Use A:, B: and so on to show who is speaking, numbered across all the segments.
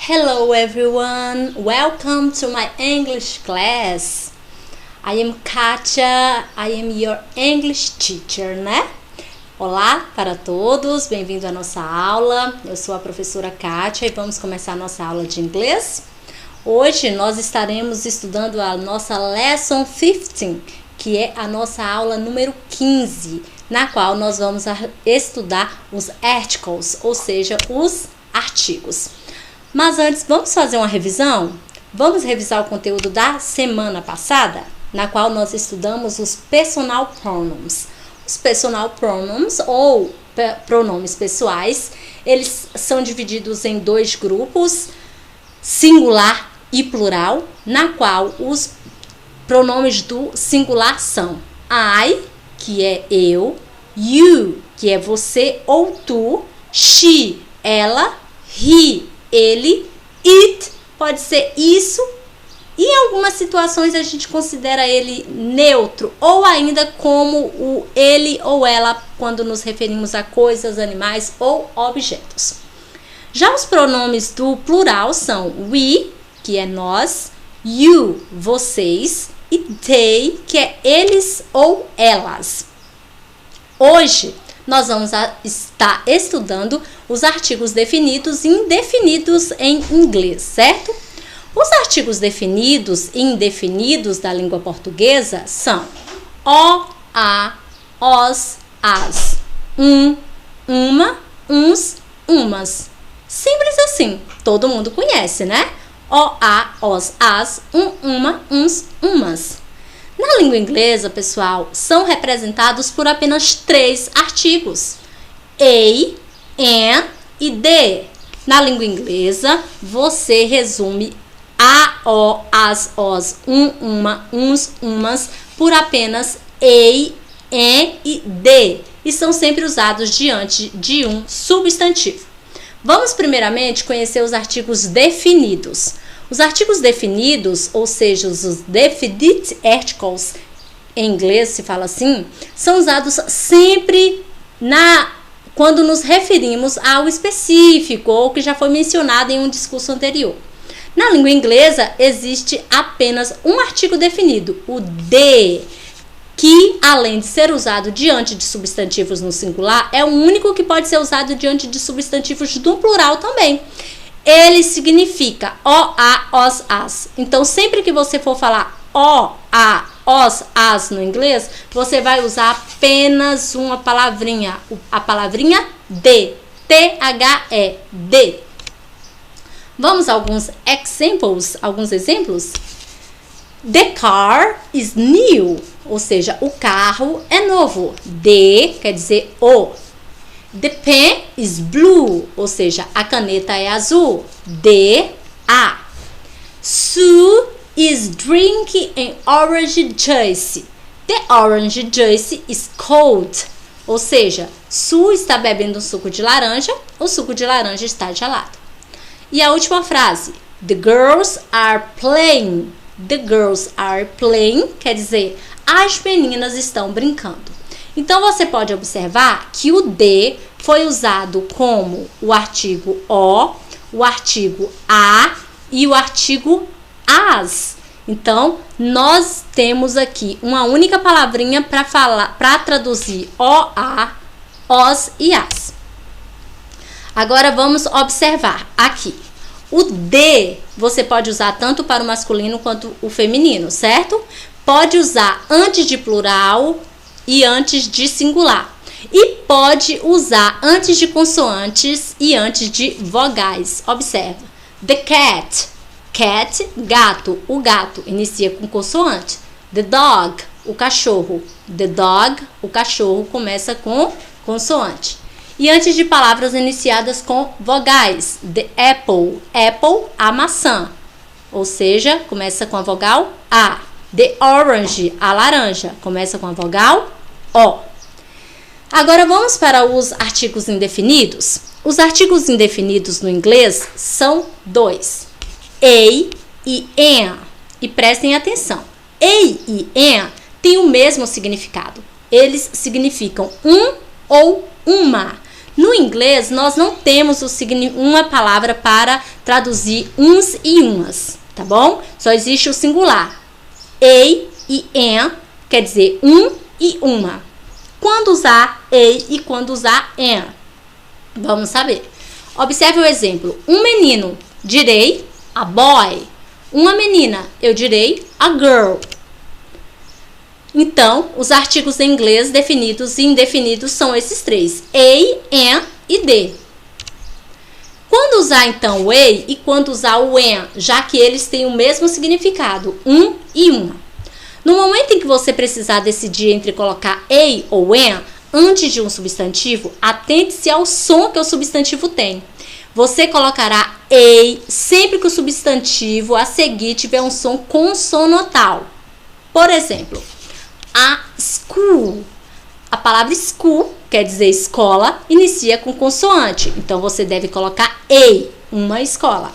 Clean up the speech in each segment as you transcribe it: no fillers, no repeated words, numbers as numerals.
A: Hello everyone, welcome to my English class. I am Katia, I am your English teacher, né? Olá para todos, bem-vindo à nossa aula. Eu sou a professora Katia e vamos começar a nossa aula de inglês. Hoje nós estaremos estudando a nossa Lesson 15, que é a nossa aula número 15, na qual nós vamos estudar os articles, ou seja, os artigos. Mas antes, vamos fazer uma revisão? Vamos revisar o conteúdo da semana passada, na qual nós estudamos os personal pronouns. Os personal pronouns, ou pronomes pessoais, eles são divididos em dois grupos, singular e plural, na qual os pronomes do singular são I, que é eu, you, que é você ou tu, she, ela, he, ele, it, pode ser isso, e em algumas situações a gente considera ele neutro, ou ainda como o ele ou ela, quando nos referimos a coisas, animais ou objetos. Já os pronomes do plural são we, que é nós, you, vocês, e they, que é eles ou elas. Hoje nós vamos estar estudando os artigos definidos e indefinidos em inglês, certo? Os artigos definidos e indefinidos da língua portuguesa são o, a, os, as, uma, uns, umas. Simples assim, todo mundo conhece, né? O, a, os, as, uma, uns, umas. Na língua inglesa, pessoal, são representados por apenas 3 artigos: a, an e the. Na língua inglesa, você resume a, o, as, os, uma, uns, umas por apenas a, an e the, e são sempre usados diante de um substantivo. Vamos primeiramente conhecer os artigos definidos. Os artigos definidos, ou seja, os definite articles, em inglês se fala assim, são usados sempre quando nos referimos ao específico ou que já foi mencionado em um discurso anterior. Na língua inglesa, existe apenas um artigo definido, o the, que, além de ser usado diante de substantivos no singular, é o único que pode ser usado diante de substantivos no plural também. Ele significa o, a, os, as. Então, sempre que você for falar o, a, os, as no inglês, você vai usar apenas uma palavrinha, a palavrinha de, T-H-E, de. Vamos a alguns exemplos? The car is new, ou seja, o carro é novo. The quer dizer o. The pen is blue, ou seja, a caneta é azul. A. Sue is drinking an orange juice. The orange juice is cold, ou seja, Sue está bebendo um suco de laranja, o suco de laranja está gelado. E a última frase, the girls are playing. The girls are playing quer dizer, as meninas estão brincando. Então, você pode observar que o de foi usado como o artigo o artigo a e o artigo as. Então, nós temos aqui uma única palavrinha para traduzir o, a, os e as. Agora, vamos observar aqui. O de você pode usar tanto para o masculino quanto o feminino, certo? Pode usar antes de plural e antes de singular. E pode usar antes de consoantes e antes de vogais. Observa. The cat. Cat, gato. O gato inicia com consoante. The dog, o cachorro. The dog, o cachorro começa com consoante. E antes de palavras iniciadas com vogais. The apple. Apple, a maçã. Ou seja, começa com a vogal A. The orange, a laranja, começa com a vogal O. Agora vamos para os artigos indefinidos. Os artigos indefinidos no inglês são 2, a e an. E prestem atenção, a e an têm o mesmo significado. Eles significam um ou uma. No inglês, nós não temos uma palavra para traduzir uns e umas, tá bom? Só existe o singular. A e an quer dizer um e uma. Quando usar a e quando usar an? Vamos saber. Observe o exemplo. Um menino, direi a boy. Uma menina, eu direi a girl. Então, os artigos em inglês definidos e indefinidos são esses três: a, an e the. Quando usar então o a e quando usar o an, já que eles têm o mesmo significado, um e uma. No momento em que você precisar decidir entre colocar a ou an antes de um substantivo, atente-se ao som que o substantivo tem. Você colocará a sempre que o substantivo a seguir tiver um som consonantal. Por exemplo, a school. A palavra school, quer dizer escola, inicia com consoante. Então, você deve colocar a, uma escola.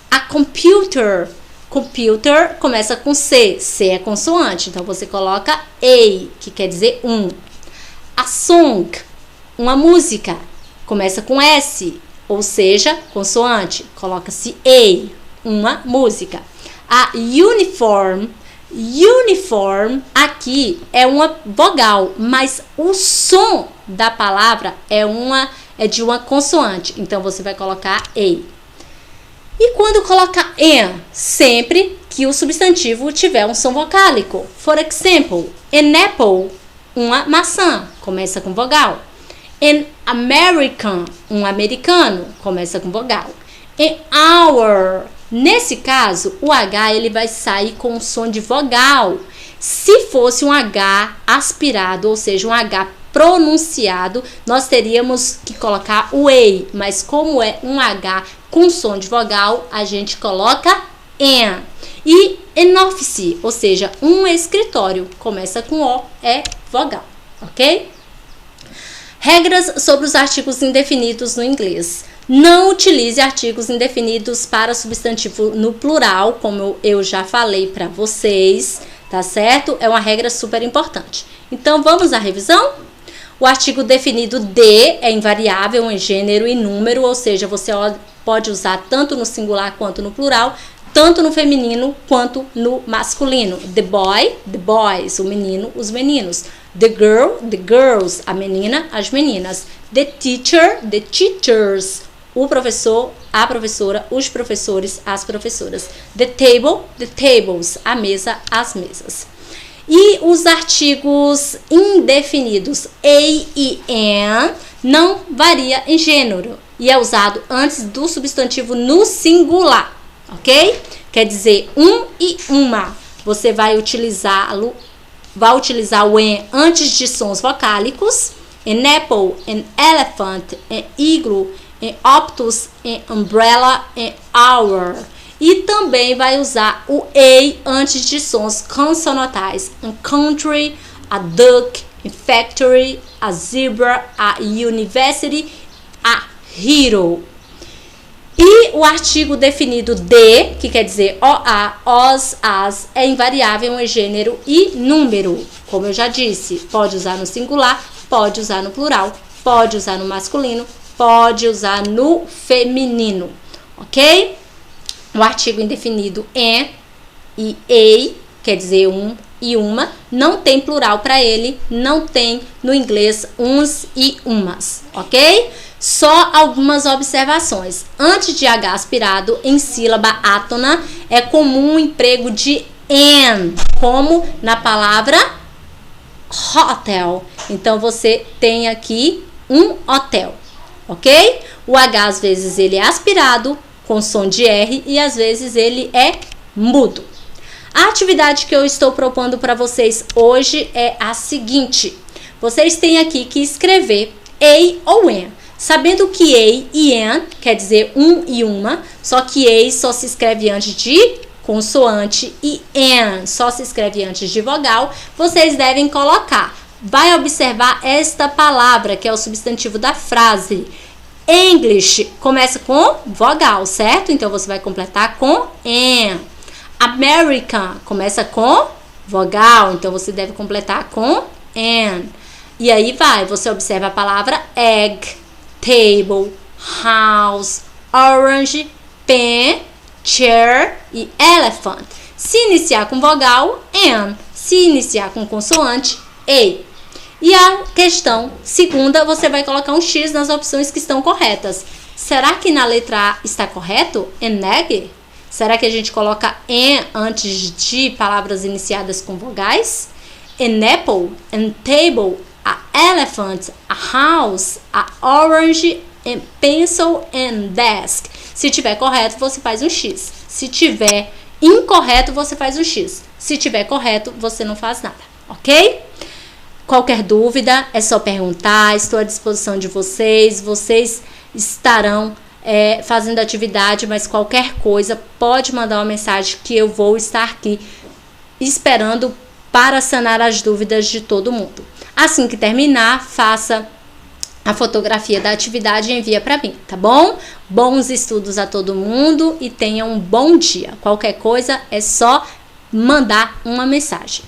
A: A computer. Computer começa com C. C é consoante. Então, você coloca a, que quer dizer um. A song. Uma música. Começa com S. Ou seja, consoante. Coloca-se a, uma música. A uniform. Uniform aqui é uma vogal, mas o som da palavra é de uma consoante. Então, você vai colocar a. E quando coloca an? Sempre que o substantivo tiver um som vocálico. For example, an apple, uma maçã, começa com vogal. An American, um americano, começa com vogal. An hour. Nesse caso, o H ele vai sair com um som de vogal. Se fosse um H aspirado, ou seja, um H pronunciado, nós teríamos que colocar o E. Mas como é um H com som de vogal, a gente coloca an. E an office, ou seja, um escritório, começa com O, é vogal, ok? Regras sobre os artigos indefinidos no inglês. Não utilize artigos indefinidos para substantivo no plural, como eu já falei para vocês, tá certo? É uma regra super importante. Então, vamos à revisão? O artigo definido de é invariável em gênero e número, ou seja, você pode usar tanto no singular quanto no plural, tanto no feminino quanto no masculino. The boy, the boys, o menino, os meninos. The girl, the girls, a menina, as meninas. The teacher, the teachers, o professor, a professora, os professores, as professoras. The table, the tables, a mesa, as mesas. E os artigos indefinidos a e an não varia em gênero e é usado antes do substantivo no singular, ok? Quer dizer um e uma. Você vai utilizar o an antes de sons vocálicos. An apple, an elephant, an igloo, an octopus, an umbrella, an hour. E também vai usar o a antes de sons consonantais. A country, a duck, a factory, a zebra, a university, a hero. E o artigo definido de, que quer dizer OA, OS, AS, é invariável em gênero e número. Como eu já disse, pode usar no singular, pode usar no plural, pode usar no masculino, pode usar no feminino, ok? O artigo indefinido an e a, quer dizer um e uma, não tem plural para ele, não tem no inglês uns e umas, ok? Só algumas observações. Antes de H aspirado, em sílaba átona, é comum o emprego de an, como na palavra hotel. Então, você tem aqui um hotel, ok? O H, às vezes, ele é aspirado, com som de R, e às vezes ele é mudo. A atividade que eu estou propondo para vocês hoje é a seguinte. Vocês têm aqui que escrever a ou an. Sabendo que a e an quer dizer um e uma, só que a só se escreve antes de consoante e an só se escreve antes de vogal, vocês devem colocar. Vai observar esta palavra, que é o substantivo da frase. English começa com vogal, certo? Então, você vai completar com an. American começa com vogal, então você deve completar com an. E aí vai, você observa a palavra egg, table, house, orange, pen, chair e elephant. Se iniciar com vogal, N. Se iniciar com consoante, A. E a questão segunda, você vai colocar um X nas opções que estão corretas. Será que na letra A está correto? An egg? Será que a gente coloca N antes de palavras iniciadas com vogais? An apple, an table, a elephant, a house, a orange, a pencil and desk. Se tiver correto, você faz um X. Se tiver incorreto, você faz um X. Se tiver correto, você não faz nada, ok? Qualquer dúvida, é só perguntar, estou à disposição de vocês. Vocês estarão fazendo atividade, mas qualquer coisa, pode mandar uma mensagem que eu vou estar aqui esperando para sanar as dúvidas de todo mundo. Assim que terminar, faça a fotografia da atividade e envia para mim, tá bom? Bons estudos a todo mundo e tenham um bom dia. Qualquer coisa, é só mandar uma mensagem.